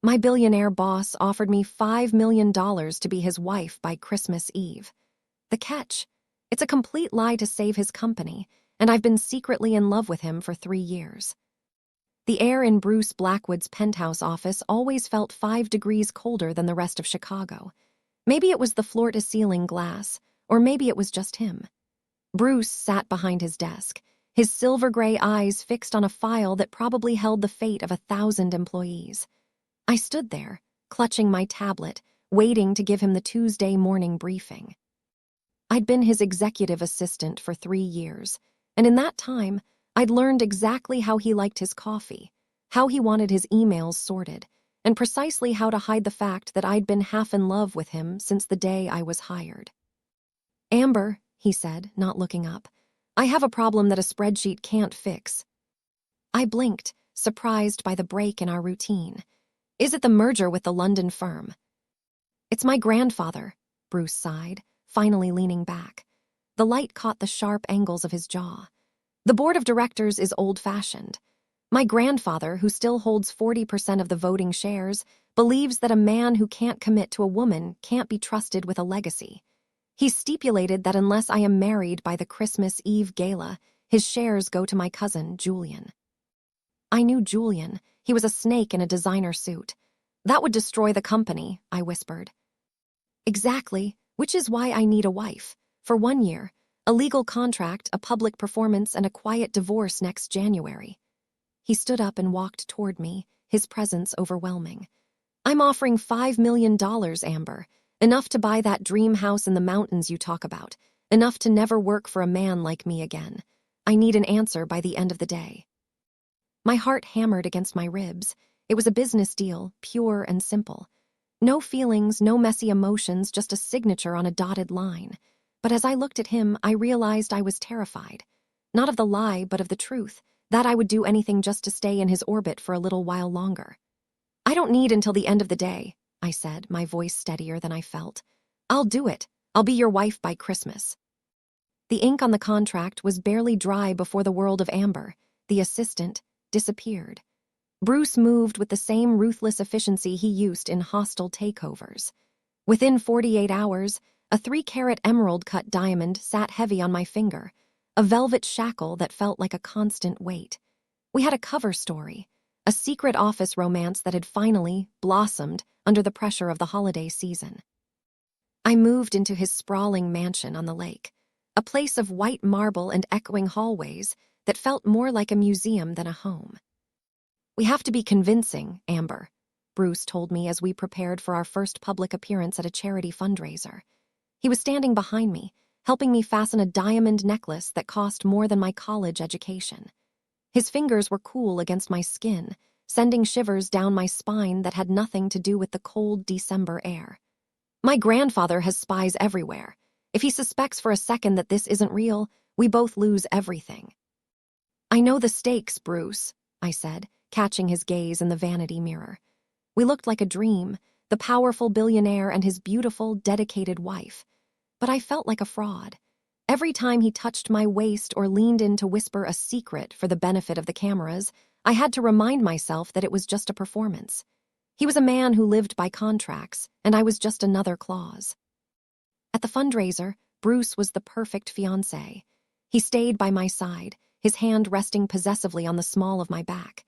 My billionaire boss offered me $5 million to be his wife by Christmas Eve. The catch? It's a complete lie to save his company, and I've been secretly in love with him for 3 years. The air in Bruce Blackwood's penthouse office always felt 5 degrees colder than the rest of Chicago. Maybe it was the floor-to-ceiling glass, or maybe it was just him. Bruce sat behind his desk, his silver-gray eyes fixed on a file that probably held the fate of 1,000 employees. I stood there, clutching my tablet, waiting to give him the Tuesday morning briefing. I'd been his executive assistant for 3 years, and in that time, I'd learned exactly how he liked his coffee, how he wanted his emails sorted, and precisely how to hide the fact that I'd been half in love with him since the day I was hired. "Amber," he said, not looking up, "I have a problem that a spreadsheet can't fix." I blinked, surprised by the break in our routine. "Is it the merger with the London firm?" "It's my grandfather," Bruce sighed, finally leaning back. The light caught the sharp angles of his jaw. "The board of directors is old-fashioned. My grandfather, who still holds 40% of the voting shares, believes that a man who can't commit to a woman can't be trusted with a legacy. He's stipulated that unless I am married by the Christmas Eve gala, his shares go to my cousin, Julian." I knew Julian. He was a snake in a designer suit. "That would destroy the company," I whispered. "Exactly, which is why I need a wife. For 1 year, a legal contract, a public performance, and a quiet divorce next January." He stood up and walked toward me, his presence overwhelming. "I'm offering $5 million, Amber. Enough to buy that dream house in the mountains you talk about. Enough to never work for a man like me again. I need an answer by the end of the day." My heart hammered against my ribs. It was a business deal, pure and simple. No feelings, no messy emotions, just a signature on a dotted line. But as I looked at him, I realized I was terrified. Not of the lie, but of the truth, that I would do anything just to stay in his orbit for a little while longer. "I don't need until the end of the day," I said, my voice steadier than I felt. "I'll do it. I'll be your wife by Christmas." The ink on the contract was barely dry before the world of Amber, the assistant, disappeared. Bruce moved with the same ruthless efficiency he used in hostile takeovers. Within 48 hours, a 3-carat emerald-cut diamond sat heavy on my finger, a velvet shackle that felt like a constant weight. We had a cover story, a secret office romance that had finally blossomed under the pressure of the holiday season. I moved into his sprawling mansion on the lake, a place of white marble and echoing hallways that felt more like a museum than a home. "We have to be convincing, Amber," Bruce told me as we prepared for our first public appearance at a charity fundraiser. He was standing behind me, helping me fasten a diamond necklace that cost more than my college education. His fingers were cool against my skin, sending shivers down my spine that had nothing to do with the cold December air. "My grandfather has spies everywhere. If he suspects for a second that this isn't real, we both lose everything." "I know the stakes, Bruce," I said, catching his gaze in the vanity mirror. We looked like a dream, the powerful billionaire and his beautiful, dedicated wife. But I felt like a fraud. Every time he touched my waist or leaned in to whisper a secret for the benefit of the cameras, I had to remind myself that it was just a performance. He was a man who lived by contracts, and I was just another clause. At the fundraiser, Bruce was the perfect fiancé. He stayed by my side, his hand resting possessively on the small of my back.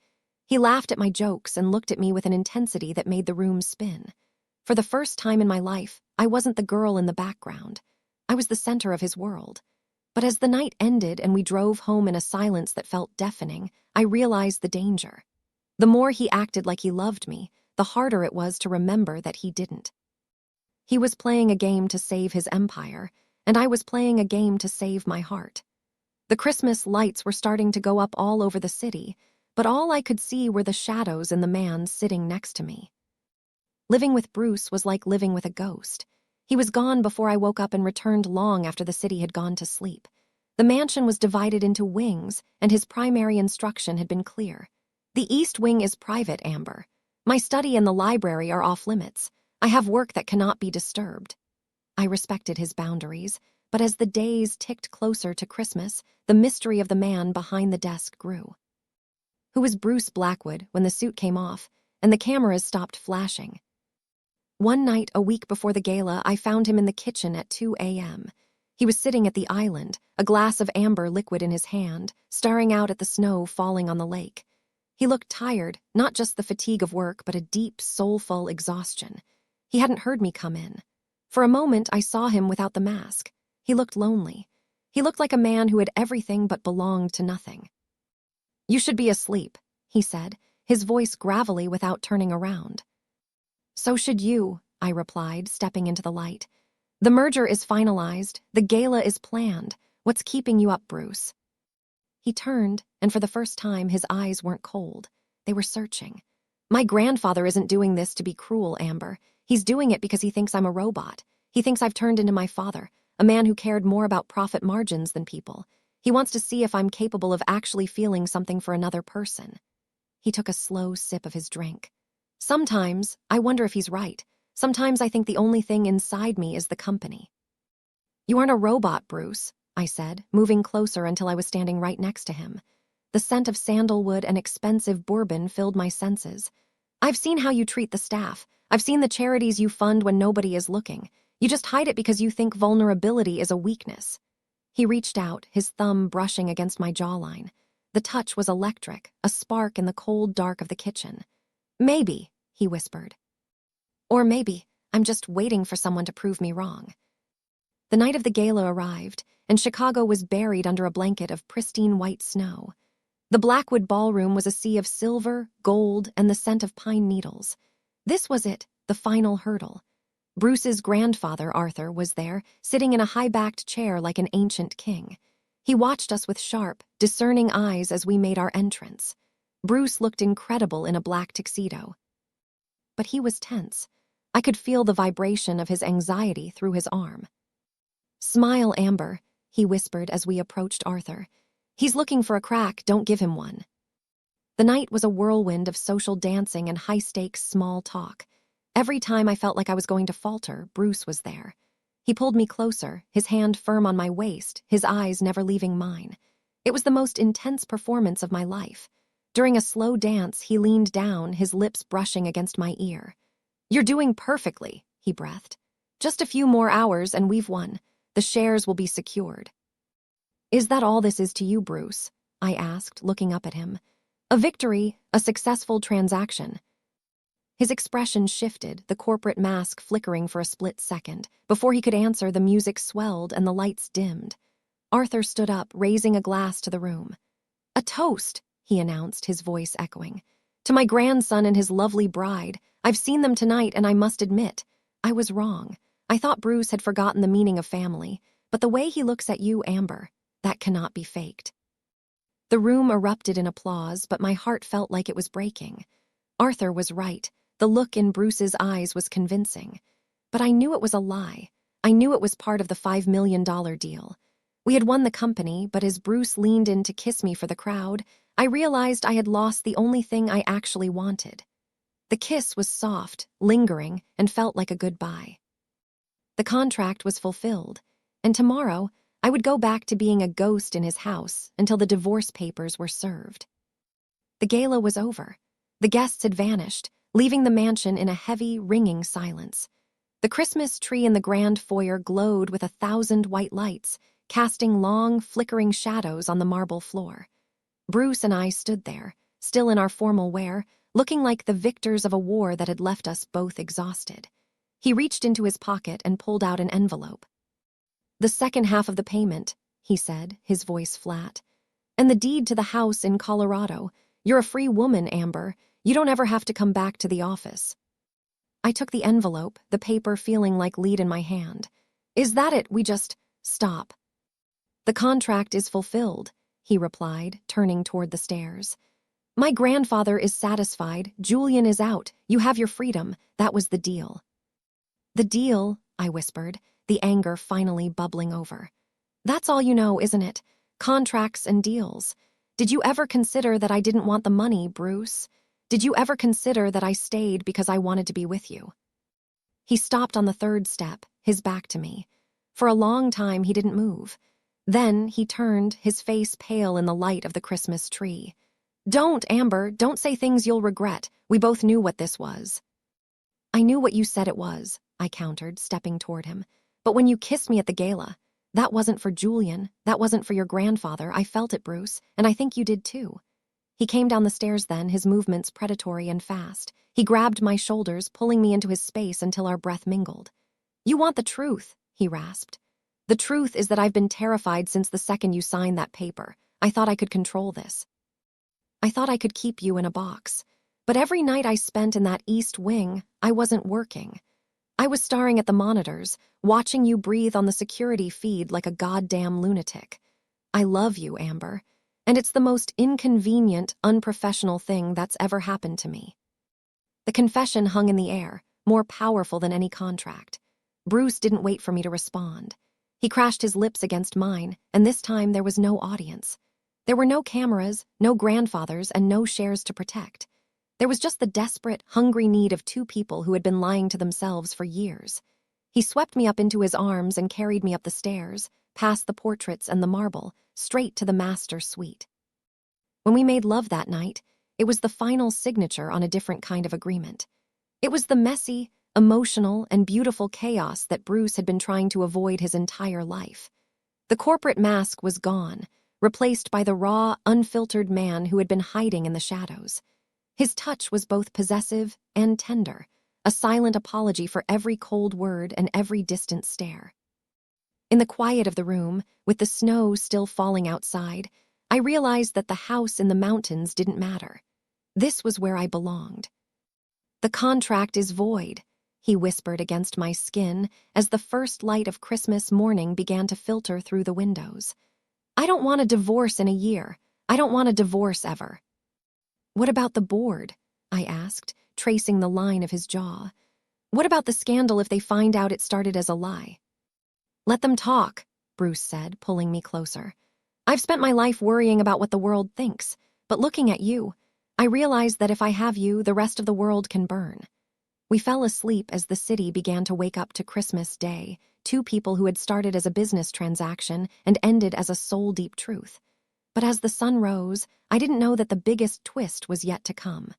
He laughed at my jokes and looked at me with an intensity that made the room spin. For the first time in my life, I wasn't the girl in the background. I was the center of his world. But as the night ended and we drove home in a silence that felt deafening, I realized the danger. The more he acted like he loved me, the harder it was to remember that he didn't. He was playing a game to save his empire, and I was playing a game to save my heart. The Christmas lights were starting to go up all over the city, but all I could see were the shadows in the man sitting next to me. Living with Bruce was like living with a ghost. He was gone before I woke up and returned long after the city had gone to sleep. The mansion was divided into wings, and his primary instruction had been clear. "The East Wing is private, Amber. My study and the library are off limits. I have work that cannot be disturbed." I respected his boundaries, but as the days ticked closer to Christmas, the mystery of the man behind the desk grew. "Who was Bruce Blackwood when the suit came off, and the cameras stopped flashing. One night, a week before the gala, I found him in the kitchen at 2 a.m. He was sitting at the island, a glass of amber liquid in his hand, staring out at the snow falling on the lake. He looked tired, not just the fatigue of work, but a deep, soulful exhaustion. He hadn't heard me come in. For a moment, I saw him without the mask. He looked lonely. He looked like a man who had everything but belonged to nothing. "You should be asleep," he said, his voice gravelly without turning around. "So should you," I replied, stepping into the light. "The merger is finalized. The gala is planned. What's keeping you up, Bruce?" He turned, and for the first time, his eyes weren't cold. They were searching. "My grandfather isn't doing this to be cruel, Amber. He's doing it because he thinks I'm a robot. He thinks I've turned into my father, a man who cared more about profit margins than people. He wants to see if I'm capable of actually feeling something for another person." He took a slow sip of his drink. "Sometimes, I wonder if he's right. Sometimes I think the only thing inside me is the company." "You aren't a robot, Bruce," I said, moving closer until I was standing right next to him. The scent of sandalwood and expensive bourbon filled my senses. "I've seen how you treat the staff. I've seen the charities you fund when nobody is looking. You just hide it because you think vulnerability is a weakness." He reached out, his thumb brushing against my jawline. The touch was electric, a spark in the cold dark of the kitchen. "Maybe," he whispered. "Or maybe I'm just waiting for someone to prove me wrong." The night of the gala arrived, and Chicago was buried under a blanket of pristine white snow. The Blackwood ballroom was a sea of silver, gold, and the scent of pine needles. This was it, the final hurdle. Bruce's grandfather, Arthur, was there, sitting in a high-backed chair like an ancient king. He watched us with sharp, discerning eyes as we made our entrance. Bruce looked incredible in a black tuxedo. But he was tense. I could feel the vibration of his anxiety through his arm. "Smile, Amber," he whispered as we approached Arthur. "He's looking for a crack, don't give him one." The night was a whirlwind of social dancing and high-stakes small talk. Every time I felt like I was going to falter, Bruce was there. He pulled me closer, his hand firm on my waist, his eyes never leaving mine. It was the most intense performance of my life. During a slow dance, he leaned down, his lips brushing against my ear. "You're doing perfectly," he breathed. "Just a few more hours and we've won. The shares will be secured." "Is that all this is to you, Bruce?" I asked, looking up at him. "A victory, a successful transaction." His expression shifted, the corporate mask flickering for a split second. Before he could answer, the music swelled and the lights dimmed. Arthur stood up, raising a glass to the room. "A toast," he announced, his voice echoing. "To my grandson and his lovely bride. I've seen them tonight, and I must admit, I was wrong. I thought Bruce had forgotten the meaning of family, but the way he looks at you, Amber, that cannot be faked." The room erupted in applause, but my heart felt like it was breaking. Arthur was right. The look in Bruce's eyes was convincing. But I knew it was a lie. I knew it was part of the $5 million deal. We had won the company, but as Bruce leaned in to kiss me for the crowd, I realized I had lost the only thing I actually wanted. The kiss was soft, lingering, and felt like a goodbye. The contract was fulfilled, and tomorrow I would go back to being a ghost in his house until the divorce papers were served. The gala was over. The guests had vanished, leaving the mansion in a heavy, ringing silence. The Christmas tree in the grand foyer glowed with 1,000 white lights, casting long, flickering shadows on the marble floor. Bruce and I stood there, still in our formal wear, looking like the victors of a war that had left us both exhausted. He reached into his pocket and pulled out an envelope. "The second half of the payment," he said, his voice flat. "And the deed to the house in Colorado. You're a free woman, Amber. You don't ever have to come back to the office." I took the envelope, the paper feeling like lead in my hand. "Is that it? We just stop." "The contract is fulfilled," he replied, turning toward the stairs. "My grandfather is satisfied. Julian is out. You have your freedom. That was the deal." "The deal," I whispered, the anger finally bubbling over. "That's all you know, isn't it? Contracts and deals. Did you ever consider that I didn't want the money, Bruce? Did you ever consider that I stayed because I wanted to be with you?" He stopped on the third step, his back to me. For a long time, he didn't move. Then he turned, his face pale in the light of the Christmas tree. Don't, Amber, don't say things you'll regret. We both knew what this was. I knew what you said it was, I countered, stepping toward him. But when you kissed me at the gala, that wasn't for Julian, that wasn't for your grandfather. I felt it, Bruce, and I think you did too. He came down the stairs then, his movements predatory and fast. He grabbed my shoulders, pulling me into his space until our breath mingled. You want the truth, he rasped. The truth is that I've been terrified since the second you signed that paper. I thought I could control this. I thought I could keep you in a box. But every night I spent in that East Wing, I wasn't working. I was staring at the monitors, watching you breathe on the security feed like a goddamn lunatic. I love you, Amber, and it's the most inconvenient, unprofessional thing that's ever happened to me. The confession hung in the air, more powerful than any contract. Bruce didn't wait for me to respond. He crashed his lips against mine, and this time there was no audience. There were no cameras, no grandfathers, and no shares to protect. There was just the desperate, hungry need of two people who had been lying to themselves for years. He swept me up into his arms and carried me up the stairs, past the portraits and the marble, straight to the master suite. When we made love that night, it was the final signature on a different kind of agreement. It was the messy, emotional, and beautiful chaos that Bruce had been trying to avoid his entire life. The corporate mask was gone, replaced by the raw, unfiltered man who had been hiding in the shadows. His touch was both possessive and tender, a silent apology for every cold word and every distant stare. In the quiet of the room, with the snow still falling outside, I realized that the house in the mountains didn't matter. This was where I belonged. The contract is void, he whispered against my skin as the first light of Christmas morning began to filter through the windows. I don't want a divorce in a year. I don't want a divorce ever. What about the board? I asked, tracing the line of his jaw. What about the scandal if they find out it started as a lie? Let them talk, Bruce said, pulling me closer. I've spent my life worrying about what the world thinks, but looking at you, I realize that if I have you, the rest of the world can burn. We fell asleep as the city began to wake up to Christmas Day, two people who had started as a business transaction and ended as a soul-deep truth. But as the sun rose, I didn't know that the biggest twist was yet to come.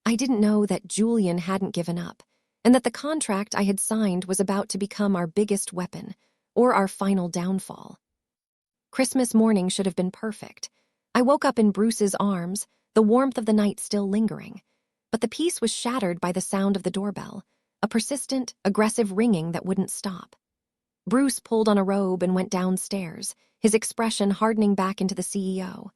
I didn't know that Julian hadn't given up, and that the contract I had signed was about to become our biggest weapon, or our final downfall. Christmas morning should have been perfect. I woke up in Bruce's arms, the warmth of the night still lingering. But the peace was shattered by the sound of the doorbell, a persistent, aggressive ringing that wouldn't stop. Bruce pulled on a robe and went downstairs, his expression hardening back into the CEO.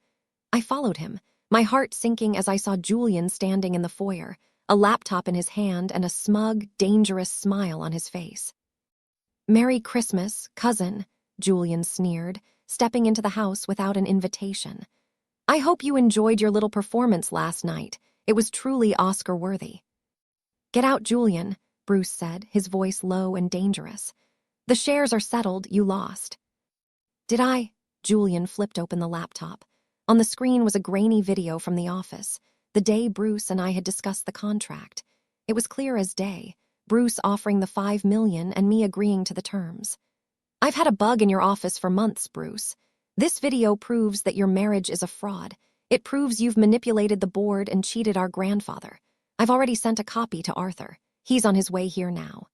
I followed him, my heart sinking as I saw Julian standing in the foyer, a laptop in his hand and a smug, dangerous smile on his face. "Merry Christmas, cousin," Julian sneered, stepping into the house without an invitation. "I hope you enjoyed your little performance last night. It was truly Oscar-worthy." "Get out, Julian," Bruce said, his voice low and dangerous. "The shares are settled, you lost." "Did I?" Julian flipped open the laptop. On the screen was a grainy video from the office, the day Bruce and I had discussed the contract. It was clear as day, Bruce offering the $5 million and me agreeing to the terms. "I've had a bug in your office for months, Bruce. This video proves that your marriage is a fraud. It proves you've manipulated the board and cheated our grandfather. I've already sent a copy to Arthur. He's on his way here now."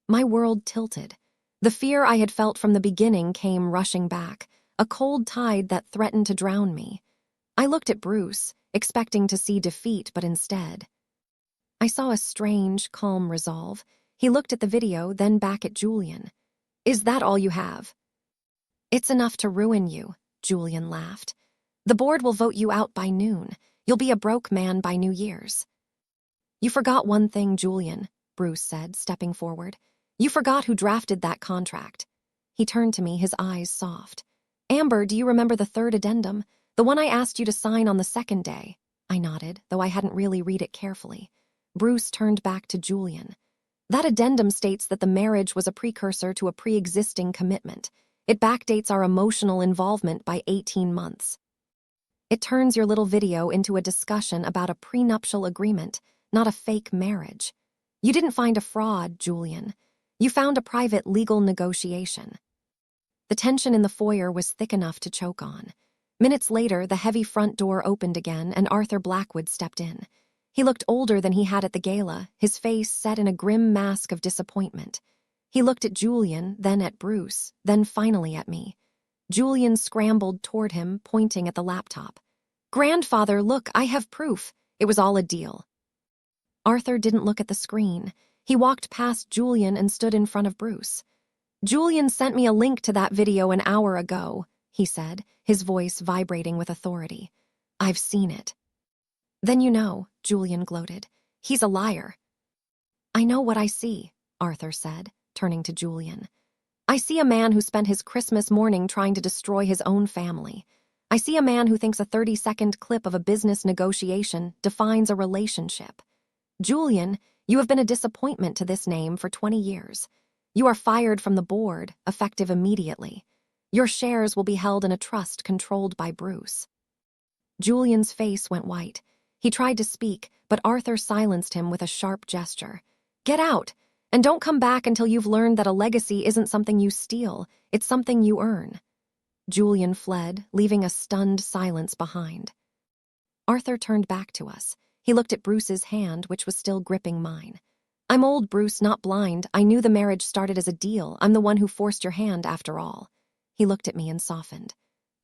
My world tilted. The fear I had felt from the beginning came rushing back, a cold tide that threatened to drown me. I looked at Bruce, expecting to see defeat, but instead, I saw a strange, calm resolve. He looked at the video, then back at Julian. "Is that all you have?" "It's enough to ruin you," Julian laughed. "The board will vote you out by noon. You'll be a broke man by New Year's." "You forgot one thing, Julian," Bruce said, stepping forward. "You forgot who drafted that contract." He turned to me, his eyes soft. "Amber, do you remember the third addendum? The one I asked you to sign on the second day?" I nodded, though I hadn't really read it carefully. Bruce turned back to Julian. "That addendum states that the marriage was a precursor to a pre-existing commitment. It backdates our emotional involvement by 18 months. It turns your little video into a discussion about a prenuptial agreement, not a fake marriage. You didn't find a fraud, Julian. You found a private legal negotiation." The tension in the foyer was thick enough to choke on. Minutes later, the heavy front door opened again and Arthur Blackwood stepped in. He looked older than he had at the gala, his face set in a grim mask of disappointment. He looked at Julian, then at Bruce, then finally at me. Julian scrambled toward him, pointing at the laptop. "Grandfather, look, I have proof. It was all a deal." Arthur didn't look at the screen. He walked past Julian and stood in front of Bruce. "Julian sent me a link to that video an hour ago," he said, his voice vibrating with authority. "I've seen it." "Then you know," Julian gloated. "He's a liar." "I know what I see," Arthur said, turning to Julian. "I see a man who spent his Christmas morning trying to destroy his own family. I see a man who thinks a 30-second clip of a business negotiation defines a relationship. Julian, you have been a disappointment to this name for 20 years. You are fired from the board, effective immediately. Your shares will be held in a trust controlled by Bruce." Julian's face went white. He tried to speak, but Arthur silenced him with a sharp gesture. "Get out, and don't come back until you've learned that a legacy isn't something you steal, it's something you earn." Julian fled, leaving a stunned silence behind. Arthur turned back to us. He looked at Bruce's hand, which was still gripping mine. "I'm old, Bruce, not blind. I knew the marriage started as a deal. I'm the one who forced your hand, after all." He looked at me and softened.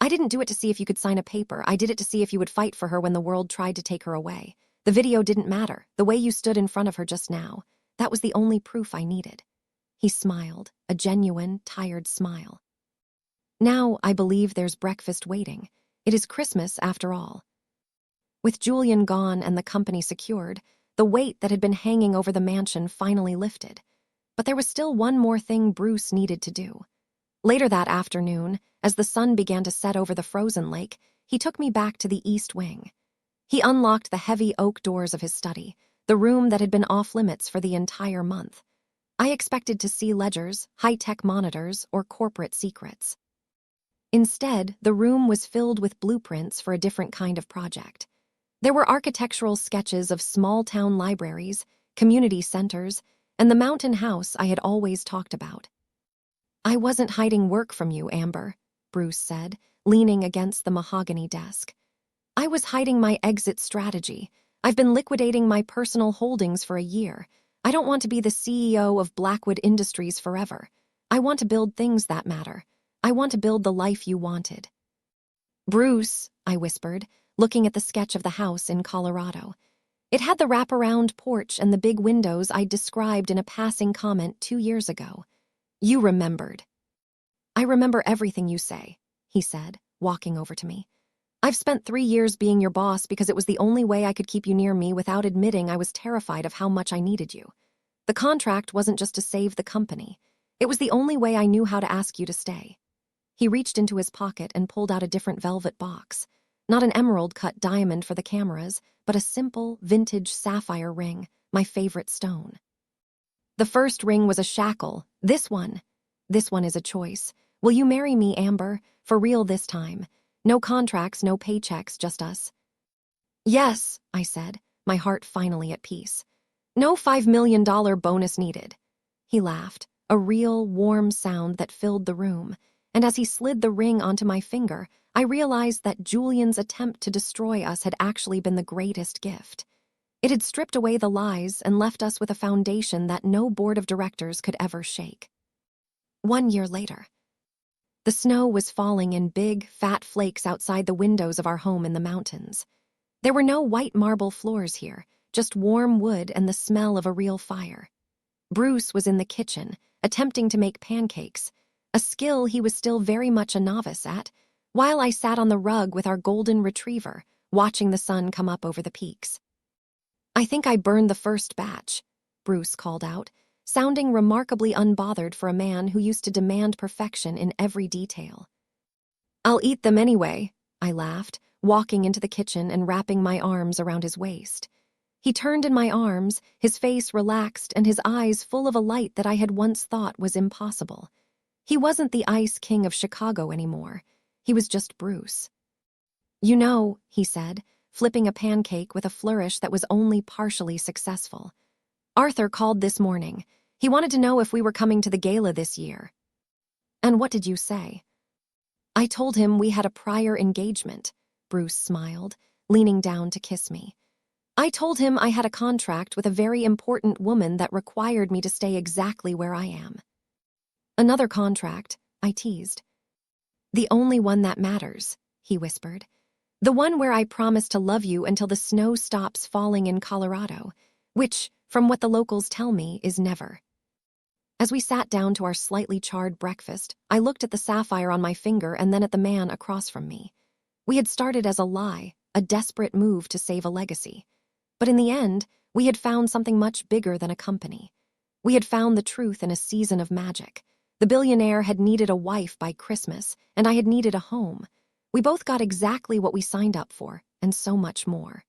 "I didn't do it to see if you could sign a paper. I did it to see if you would fight for her when the world tried to take her away. The video didn't matter. The way you stood in front of her just now, that was the only proof I needed." He smiled, a genuine, tired smile. "Now I believe there's breakfast waiting. It is Christmas, after all." With Julian gone and the company secured, the weight that had been hanging over the mansion finally lifted. But there was still one more thing Bruce needed to do. Later that afternoon, as the sun began to set over the frozen lake, he took me back to the East Wing. He unlocked the heavy oak doors of his study, the room that had been off-limits for the entire month. I expected to see ledgers, high-tech monitors, or corporate secrets. Instead, the room was filled with blueprints for a different kind of project. There were architectural sketches of small-town libraries, community centers, and the mountain house I had always talked about. "I wasn't hiding work from you, Amber," Bruce said, leaning against the mahogany desk. "I was hiding my exit strategy. I've been liquidating my personal holdings for a year. I don't want to be the CEO of Blackwood Industries forever. I want to build things that matter. I want to build the life you wanted." "Bruce," I whispered, looking at the sketch of the house in Colorado. It had the wraparound porch and the big windows I'd described in a passing comment 2 years ago. "You remembered." "I remember everything you say," he said, walking over to me. "I've spent 3 years being your boss because it was the only way I could keep you near me without admitting I was terrified of how much I needed you. The contract wasn't just to save the company. It was the only way I knew how to ask you to stay." He reached into his pocket and pulled out a different velvet box. Not an emerald-cut diamond for the cameras, but a simple, vintage sapphire ring, my favorite stone. "The first ring was a shackle. This one is a choice. Will you marry me, Amber? For real this time. No contracts, no paychecks, just us." "Yes," I said, my heart finally at peace. "No $5 million bonus needed." He laughed, a real, warm sound that filled the room, and as he slid the ring onto my finger, I realized that Julian's attempt to destroy us had actually been the greatest gift. It had stripped away the lies and left us with a foundation that no board of directors could ever shake. 1 year later. The snow was falling in big, fat flakes outside the windows of our home in the mountains. There were no white marble floors here, just warm wood and the smell of a real fire. Bruce was in the kitchen, attempting to make pancakes, a skill he was still very much a novice at, while I sat on the rug with our golden retriever, watching the sun come up over the peaks. "I think I burned the first batch," Bruce called out, sounding remarkably unbothered for a man who used to demand perfection in every detail. "I'll eat them anyway," I laughed, walking into the kitchen and wrapping my arms around his waist. He turned in my arms, his face relaxed and his eyes full of a light that I had once thought was impossible. He wasn't the Ice King of Chicago anymore. He was just Bruce. "You know," he said, flipping a pancake with a flourish that was only partially successful. "Arthur called this morning. He wanted to know if we were coming to the gala this year." "And what did you say?" I told him we had a prior engagement, Bruce smiled, leaning down to kiss me. I told him I had a contract with a very important woman that required me to stay exactly where I am. Another contract, I teased. The only one that matters, he whispered. The one where I promise to love you until the snow stops falling in Colorado, which, from what the locals tell me, is never. As we sat down to our slightly charred breakfast, I looked at the sapphire on my finger and then at the man across from me. We had started as a lie, a desperate move to save a legacy. But in the end, we had found something much bigger than a company. We had found the truth in a season of magic. The billionaire had needed a wife by Christmas, and I had needed a home. We both got exactly what we signed up for, and so much more.